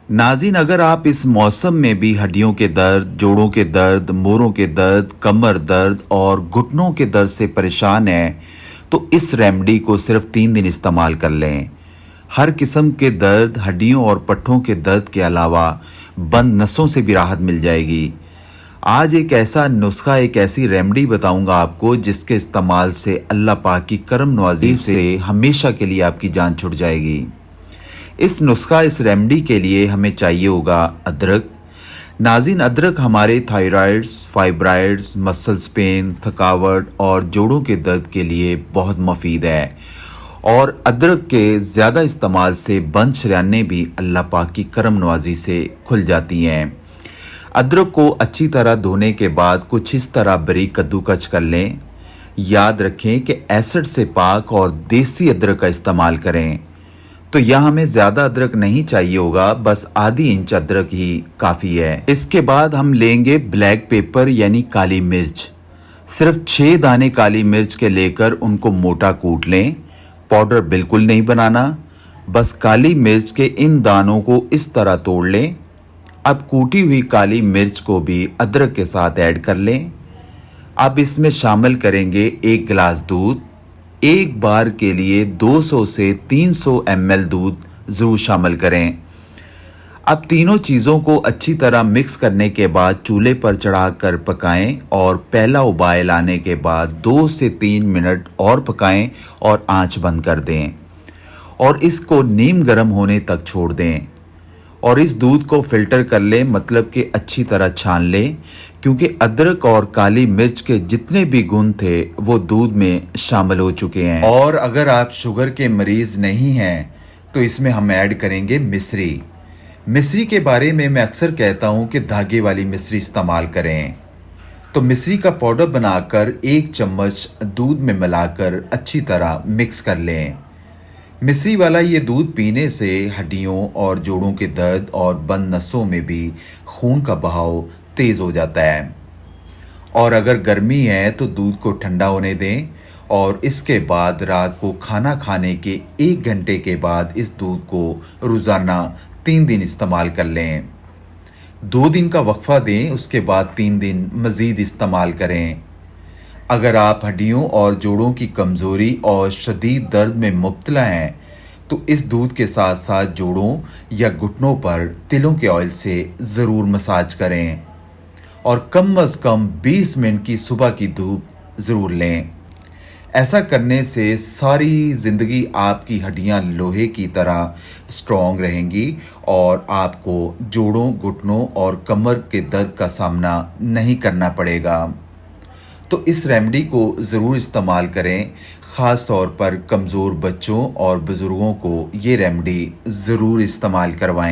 नाज़रीन, अगर आप इस मौसम में भी हड्डियों के दर्द, जोड़ों के दर्द, मोरों के दर्द, कमर दर्द और घुटनों के दर्द से परेशान हैं, तो इस रेमेडी को सिर्फ 3 दिन इस्तेमाल कर लें। हर किस्म के दर्द, हड्डियों और पट्ठों के दर्द के अलावा बंद नसों से भी राहत मिल जाएगी। आज एक ऐसा नुस्खा, एक ऐसी रेमेडी बताऊंगा आपको जिसके इस्तेमाल से अल्लाह पाक की करम नवाजी से हमेशा के लिए आपकी जान छुट जाएगी। इस रेमेडी के लिए हमें चाहिए होगा अदरक। नाज़रीन, अदरक हमारे थायराइड्स, फाइब्राइड्स, मसल्स पेन, थकावट और जोड़ों के दर्द के लिए बहुत मुफीद है। और अदरक के ज़्यादा इस्तेमाल से बंद शरियानें भी अल्लाह पाक की करम नवाजी से खुल जाती हैं। अदरक को अच्छी तरह धोने के बाद कुछ इस तरह बारीक कद्दूकस कर लें। याद रखें कि एसिड से पाक और देसी अदरक का इस्तेमाल करें। तो यहाँ हमें ज़्यादा अदरक नहीं चाहिए होगा, बस आधी इंच अदरक ही काफ़ी है। इसके बाद हम लेंगे ब्लैक पेपर यानी काली मिर्च। सिर्फ 6 दाने काली मिर्च के लेकर उनको मोटा कूट लें। पाउडर बिल्कुल नहीं बनाना, बस काली मिर्च के इन दानों को इस तरह तोड़ लें। अब कूटी हुई काली मिर्च को भी अदरक के साथ ऐड कर लें। अब इसमें शामिल करेंगे 1 गिलास दूध। एक बार के लिए 200 से 300 ml दूध ज़रूर शामिल करें। अब तीनों चीज़ों को अच्छी तरह मिक्स करने के बाद चूल्हे पर चढ़ाकर पकाएं और पहला उबाल आने के बाद 2 से 3 मिनट और पकाएं और आंच बंद कर दें और इसको नीम गर्म होने तक छोड़ दें। और इस दूध को फ़िल्टर कर लें, मतलब कि अच्छी तरह छान लें, क्योंकि अदरक और काली मिर्च के जितने भी गुण थे वो दूध में शामिल हो चुके हैं। और अगर आप शुगर के मरीज़ नहीं हैं तो इसमें हम ऐड करेंगे मिश्री। मिश्री के बारे में मैं अक्सर कहता हूँ कि धागे वाली मिश्री इस्तेमाल करें। तो मिश्री का पाउडर बनाकर 1 चम्मच दूध में मिलाकर अच्छी तरह मिक्स कर लें। मिश्री वाला ये दूध पीने से हड्डियों और जोड़ों के दर्द और बंद नसों में भी खून का बहाव तेज़ हो जाता है। और अगर गर्मी है तो दूध को ठंडा होने दें और इसके बाद रात को खाना खाने के 1 घंटे के बाद इस दूध को रोज़ाना 3 दिन इस्तेमाल कर लें। 2 दिन का वक्फा दें, उसके बाद 3 दिन मज़ीद इस्तेमाल करें। अगर आप हड्डियों और जोड़ों की कमज़ोरी और शदीद दर्द में मुब्तला हैं तो इस दूध के साथ साथ जोड़ों या घुटनों पर तिलों के ऑयल से ज़रूर मसाज करें और कम अज़ कम 20 मिनट की सुबह की धूप ज़रूर लें। ऐसा करने से सारी ज़िंदगी आपकी हड्डियां लोहे की तरह स्ट्रॉन्ग रहेंगी और आपको जोड़ों, घुटनों और कमर के दर्द का सामना नहीं करना पड़ेगा। तो इस रेमेडी को ज़रूर इस्तेमाल करें। ख़ास तौर पर कमज़ोर बच्चों और बुज़ुर्गों को ये रेमेडी ज़रूर इस्तेमाल करवाएं।